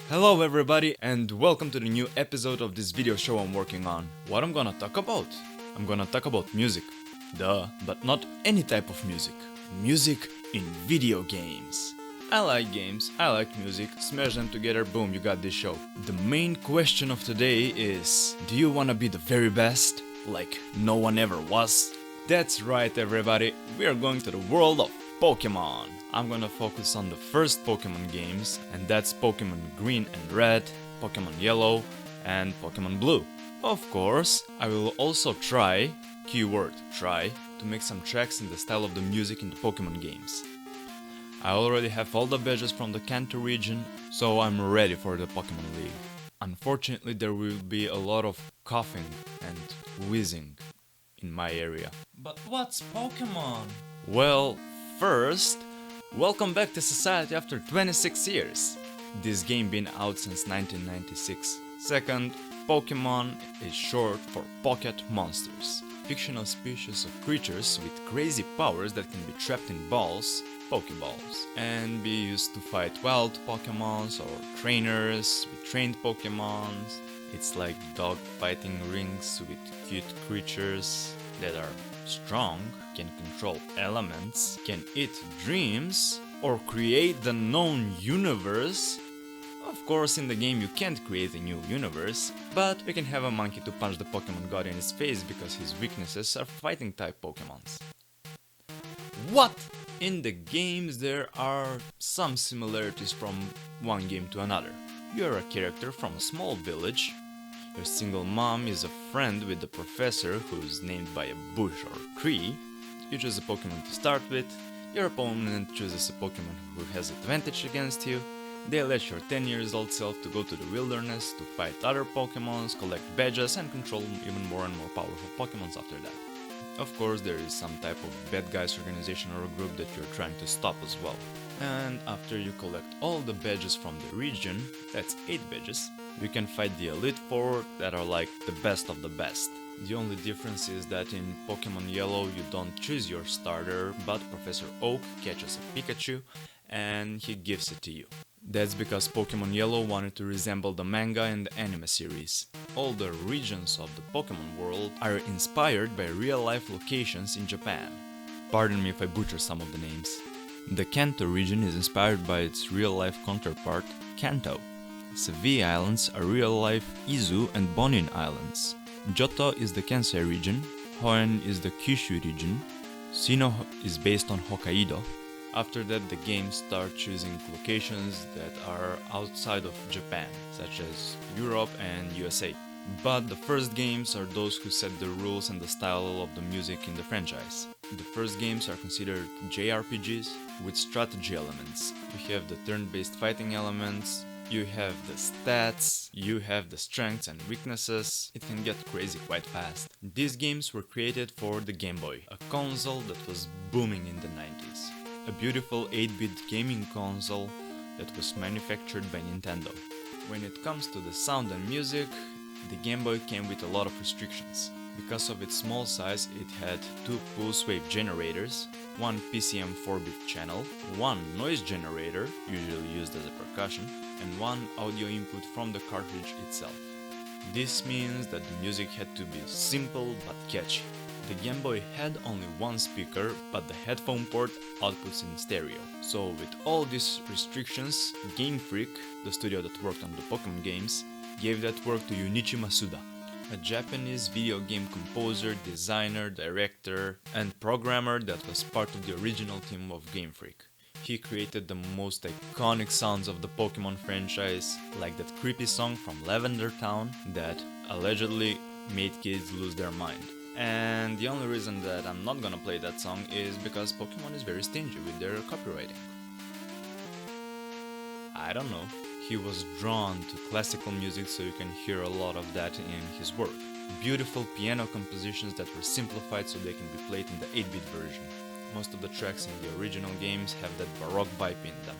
Hello everybody and welcome to the new episode of this video show I'm working on. What I'm gonna talk about? I'm gonna talk about music. Duh, but not any type of music. Music in video games. I like games, I like music, smash them together, boom, you got this show. The main question of today is, do you wanna be the very best? Like no one ever was? That's right everybody, we are going to the world of Pokemon. I'm gonna focus on the first Pokemon games, and that's Pokemon Green and Red, Pokemon Yellow, and Pokemon Blue. Of course, I will also try, keyword try, to make some tracks in the style of the music in the Pokemon games. I already have all the badges from the Kanto region, so I'm ready for the Pokemon League. Unfortunately, there will be a lot of coughing and wheezing in my area. But what's Pokemon? Well, first, welcome back to society after 26 years. This game been out since 1996. Second, Pokemon is short for Pocket Monsters. Fictional species of creatures with crazy powers that can be trapped in balls, Pokeballs, and be used to fight wild Pokemons or trainers with trained Pokemons. It's like dog fighting rings with cute creatures that are strong, can control elements, can eat dreams, or create the known universe. Of course, in the game you can't create a new universe, but you can have a monkey to punch the Pokemon God in his face because his weaknesses are fighting type Pokemons. What? In the games there are some similarities from one game to another. You're a character from a small village. Your single mom is a friend with the professor who's named by a bush or tree. You choose a Pokemon to start with. Your opponent chooses a Pokemon who has advantage against you. They let your 10 years old self to go to the wilderness to fight other Pokemons, collect badges and control even more and more powerful Pokemons after that. Of course, there is some type of bad guys organization or group that you're trying to stop as well. And after you collect all the badges from the region, that's 8 badges, you can fight the Elite Four that are like the best of the best. The only difference is that in Pokemon Yellow you don't choose your starter, but Professor Oak catches a Pikachu and he gives it to you. That's because Pokemon Yellow wanted to resemble the manga and the anime series. All the regions of the Pokemon world are inspired by real-life locations in Japan. Pardon me if I butcher some of the names. The Kanto region is inspired by its real-life counterpart, Kanto. Sevii Islands are real-life Izu and Bonin Islands. Johto is the Kansai region, Hoenn is the Kyushu region, Sinnoh is based on Hokkaido. After that, the game starts choosing locations that are outside of Japan, such as Europe and USA. But the first games are those who set the rules and the style of the music in the franchise. The first games are considered JRPGs with strategy elements. You have the turn-based fighting elements, you have the stats, you have the strengths and weaknesses. It can get crazy quite fast. These games were created for the Game Boy, a console that was booming in the 90s. A beautiful 8-bit gaming console that was manufactured by Nintendo. When it comes to the sound and music, the Game Boy came with a lot of restrictions. Because of its small size, it had 2 pulse wave generators, 1 PCM 4-bit channel, 1 noise generator, usually used as a percussion, and 1 audio input from the cartridge itself. This means that the music had to be simple but catchy. The Game Boy had only one speaker, but the headphone port outputs in stereo. So with all these restrictions, Game Freak, the studio that worked on the Pokemon games, gave that work to Junichi Masuda, a Japanese video game composer, designer, director, and programmer that was part of the original team of Game Freak. He created the most iconic sounds of the Pokemon franchise, like that creepy song from Lavender Town that allegedly made kids lose their mind. And the only reason that I'm not gonna play that song is because Pokemon is very stingy with their copywriting. I don't know. He was drawn to classical music, so you can hear a lot of that in his work. Beautiful piano compositions that were simplified so they can be played in the 8-bit version. Most of the tracks in the original games have that baroque vibe in them.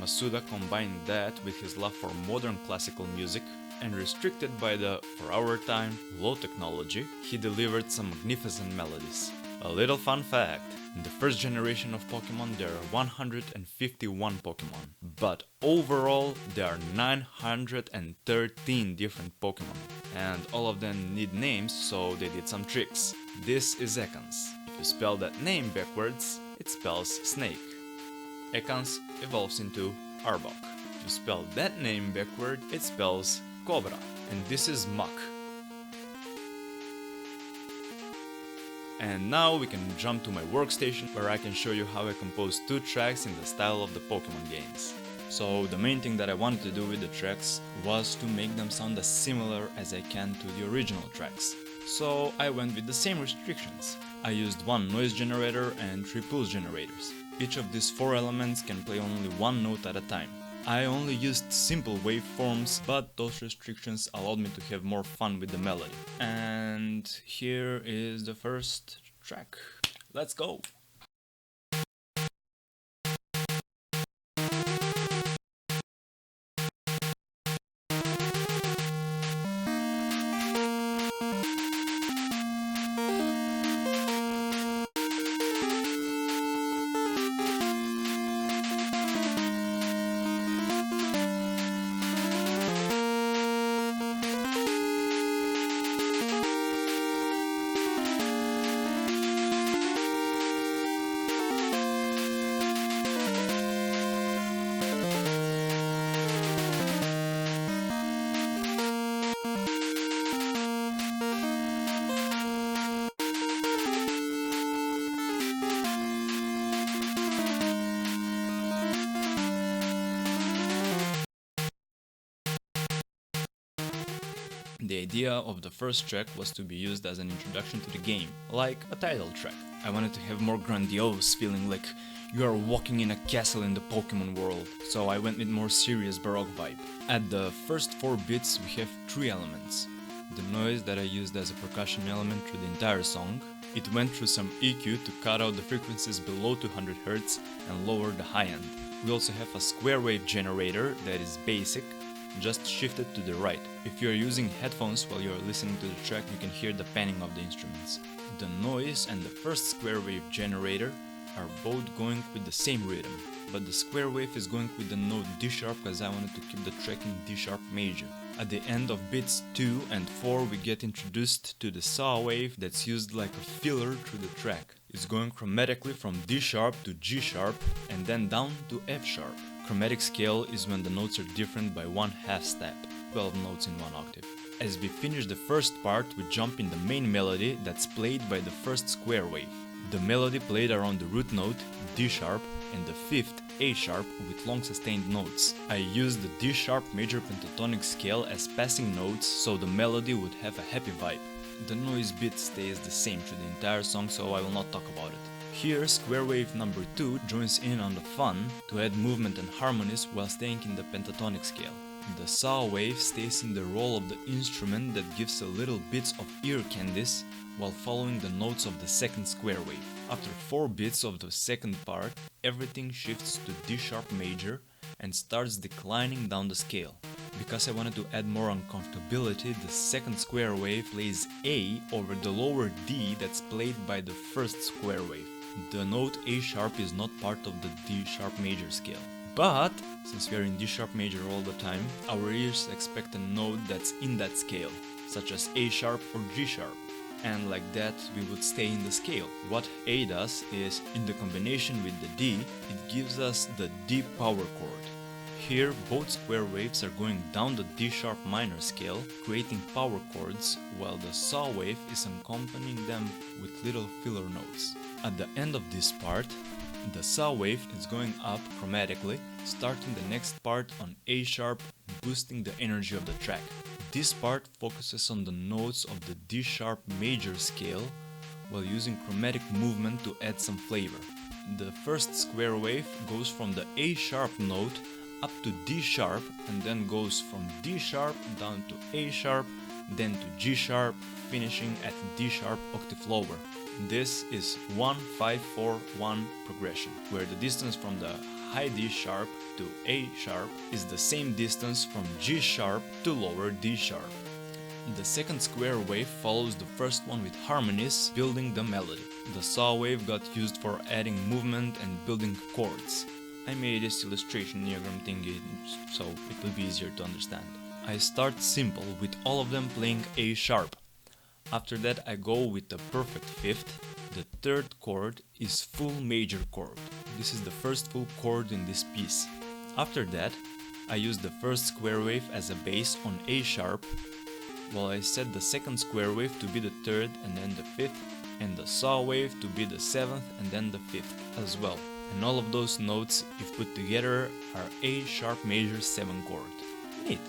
Masuda combined that with his love for modern classical music, and restricted by the, for our time, low technology, he delivered some magnificent melodies. A little fun fact, In the first generation of Pokemon there are 151 Pokemon, but overall there are 913 different Pokemon, and all of them need names, so they did some tricks. This is Ekans. If you spell that name backwards, it spells snake. Ekans evolves into Arbok. If you spell that name backward, it spells Cobra. And this is Muk. And now we can jump to my workstation where I can show you how I composed 2 tracks in the style of the Pokemon games. So the main thing that I wanted to do with the tracks was to make them sound as similar as I can to the original tracks. So I went with the same restrictions. I used 1 noise generator and 3 pulse generators. Each of these 4 elements can play only 1 note at a time. I only used simple waveforms, but those restrictions allowed me to have more fun with the melody. And here is the first track. Let's go! The idea of the first track was to be used as an introduction to the game, like a title track. I wanted to have more grandiose feeling, like you are walking in a castle in the Pokemon world, so I went with more serious baroque vibe. At the first 4 bits we have 3 elements. The noise that I used as a percussion element through the entire song. It went through some EQ to cut out the frequencies below 200 Hz and lower the high end. We also have a square wave generator that is basic, just shifted to the right. If you are using headphones while you are listening to the track, you can hear the panning of the instruments. The noise and the first square wave generator are both going with the same rhythm, but the square wave is going with the note D sharp because I wanted to keep the track in D sharp major. At the end of bits 2 and 4 we get introduced to the saw wave that's used like a filler through the track. It's going chromatically from D sharp to G sharp and then down to F sharp. Chromatic scale is when the notes are different by 1/2 step, 12 notes in 1 octave. As we finish the first part, we jump in the main melody that's played by the first square wave. The melody played around the root note, D sharp, and the 5th, A sharp, with long sustained notes. I used the D sharp major pentatonic scale as passing notes so the melody would have a happy vibe. The noise bit stays the same through the entire song, so I will not talk about it. Here, square wave number 2 joins in on the fun to add movement and harmonies while staying in the pentatonic scale. The saw wave stays in the role of the instrument that gives a little bits of ear candies while following the notes of the second square wave. After 4 bits of the second part, everything shifts to D sharp major and starts declining down the scale. Because I wanted to add more uncomfortability, the second square wave plays A over the lower D that's played by the first square wave. The note A sharp is not part of the D sharp major scale. But, since we are in D sharp major all the time, our ears expect a note that's in that scale, such as A sharp or G sharp. And like that, we would stay in the scale. What A does is, in the combination with the D, it gives us the D power chord. Here, both square waves are going down the D sharp minor scale, creating power chords, while the saw wave is accompanying them with little filler notes. At the end of this part, the saw wave is going up chromatically, starting the next part on A sharp, boosting the energy of the track. This part focuses on the notes of the D sharp major scale, while using chromatic movement to add some flavor. The first square wave goes from the A sharp note up to D sharp and then goes from D sharp down to A sharp, then to G sharp, finishing at D sharp octave lower. This is 1-5-4-1 progression, where the distance from the high D sharp to A sharp is the same distance from G sharp to lower D sharp. The second square wave follows the first one with harmonies, building the melody. The saw wave got used for adding movement and building chords. I made this illustration diagram thingy so it will be easier to understand. I start simple with all of them playing A sharp. After that I go with the perfect fifth. The third chord is full major chord. This is the first full chord in this piece. After that I use the first square wave as a bass on A sharp, while I set the second square wave to be the third and then the fifth, and the saw wave to be the seventh and then the fifth as well. And all of those notes, if put together, are A sharp major 7 chord. Neat.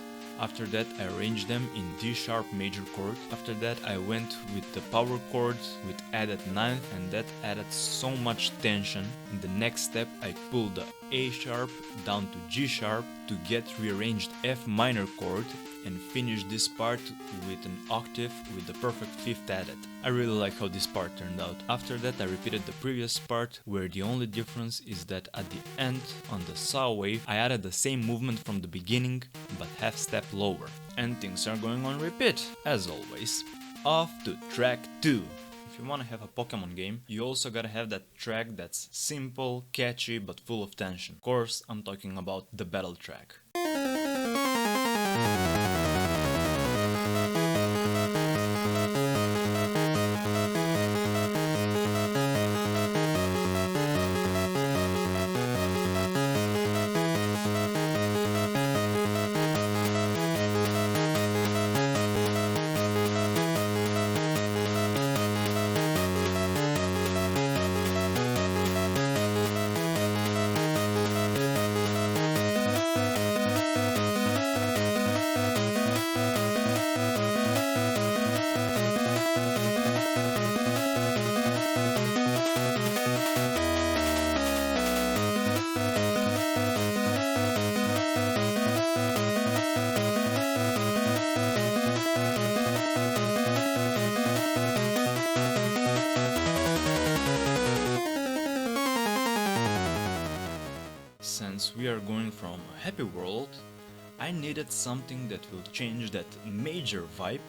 After that I arranged them in D sharp major chord. After that I went with the power chord with added ninth, and that added so much tension. In the next step I pulled the A sharp down to G sharp to get rearranged F minor chord and finish this part with an octave with the perfect fifth added. I really like how this part turned out. After that I repeated the previous part, where the only difference is that at the end on the saw wave I added the same movement from the beginning but half step lower. And things are going on repeat, as always. Off to track 2. If you wanna have a Pokemon game, you also gotta have that track that's simple, catchy, but full of tension. Of course, I'm talking about the battle track. Since we are going from a happy world, I needed something that will change that major vibe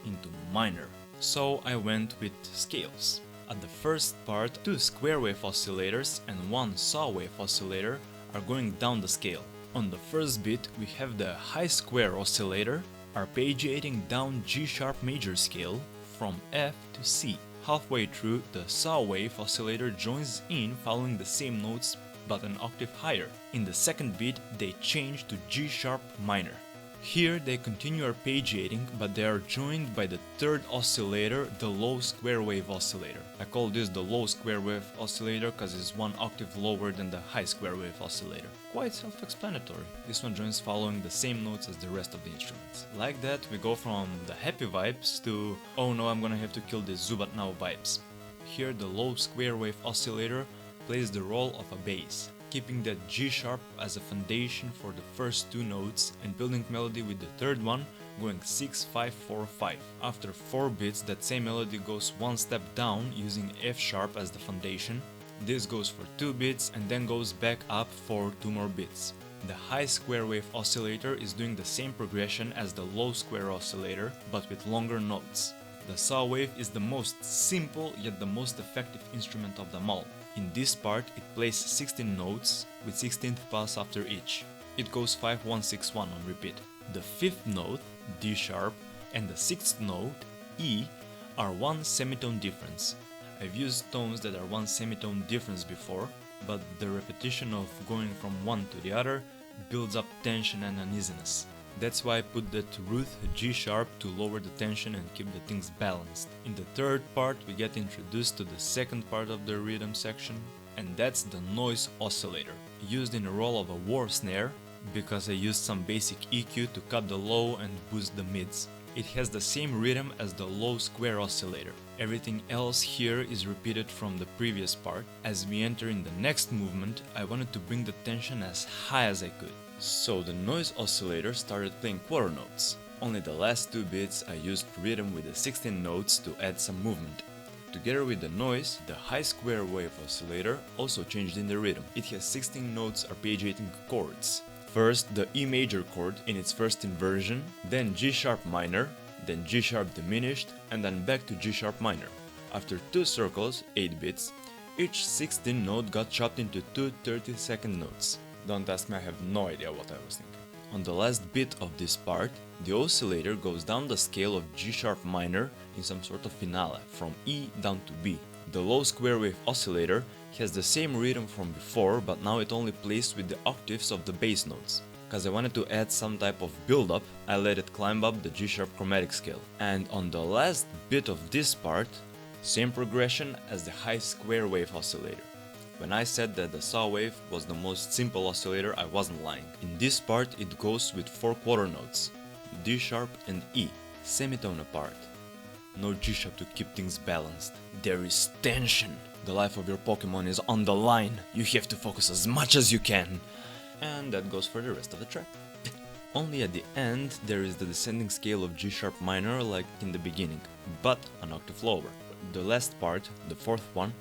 into minor. So I went with scales. At the first part, 2 square wave oscillators and 1 saw wave oscillator are going down the scale. On the first beat we have the high square oscillator arpeggiating down G sharp major scale from F to C. Halfway through, the saw wave oscillator joins in following the same notes but an octave higher. In the second beat they change to G sharp minor. Here they continue arpeggiating, but they are joined by the third oscillator, the low square wave oscillator. I call this the low square wave oscillator because it's 1 octave lower than the high square wave oscillator. Quite self-explanatory. This one joins following the same notes as the rest of the instruments. Like that we go from the happy vibes to oh no, I'm gonna have to kill this Zubat now vibes. Here the low square wave oscillator plays the role of a bass, keeping that G sharp as a foundation for the first 2 notes and building melody with the third one going 6, 5, 4, 5. After 4 beats that same melody goes 1 step down using F sharp as the foundation. This goes for 2 beats and then goes back up for 2 more beats. The high square wave oscillator is doing the same progression as the low square oscillator but with longer notes. The saw wave is the most simple yet the most effective instrument of them all. In this part it plays 16 notes with 16th pass after each. It goes 5, 1, 6, 1 on repeat. The 5th note, D sharp, and the 6th note, E, are 1 semitone difference. I've used tones that are 1 semitone difference before, but the repetition of going from one to the other builds up tension and uneasiness. That's why I put that root G sharp to lower the tension and keep the things balanced. In the third part we get introduced to the second part of the rhythm section, and that's the noise oscillator, used in the role of a war snare because I used some basic EQ to cut the low and boost the mids. It has the same rhythm as the low square oscillator. Everything else here is repeated from the previous part. As we enter in the next movement, I wanted to bring the tension as high as I could. So the noise oscillator started playing quarter notes. Only the last 2 beats I used rhythm with the 16 notes to add some movement. Together with the noise, the high square wave oscillator also changed in the rhythm. It has 16 notes arpeggiating chords. First the E major chord in its first inversion, then G sharp minor, then G sharp diminished, and then back to G sharp minor. After 2 circles, 8 bits, each 16 note got chopped into 2 30-second notes. Don't ask me, I have no idea what I was thinking. On the last bit of this part, the oscillator goes down the scale of G sharp minor in some sort of finale, from E down to B. The low square wave oscillator has the same rhythm from before, but now it only plays with the octaves of the bass notes. Cause I wanted to add some type of build-up, I let it climb up the G sharp chromatic scale. And on the last bit of this part, same progression as the high square wave oscillator. When I said that the saw wave was the most simple oscillator, I wasn't lying. In this part it goes with 4 quarter notes, D sharp and E, semitone apart. No G sharp to keep things balanced. There is tension. The life of your Pokemon is on the line. You have to focus as much as you can. And that goes for the rest of the track. Only at the end there is the descending scale of G sharp minor like in the beginning, but an octave lower. The last part, the fourth one,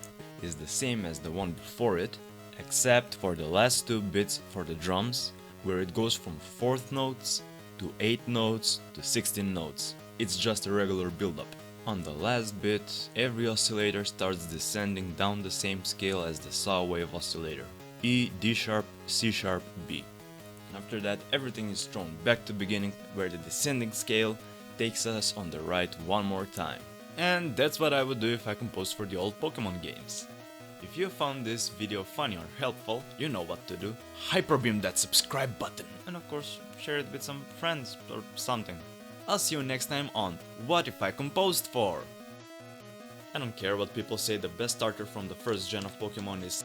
is the same as the one before it, except for the last 2 bits for the drums, where it goes from 4th notes to 8 notes to 16 notes. It's just a regular build-up. On the last bit, every oscillator starts descending down the same scale as the saw wave oscillator. E, D sharp, C sharp, B. And after that, everything is thrown back to beginning, where the descending scale takes us on the right one more time. And that's what I would do if I composed for the old Pokemon games. If you found this video funny or helpful, you know what to do. Hyper beam that subscribe button. And of course, share it with some friends or something. I'll see you next time on What If I Composed For? I don't care what people say, the best starter from the first gen of Pokemon is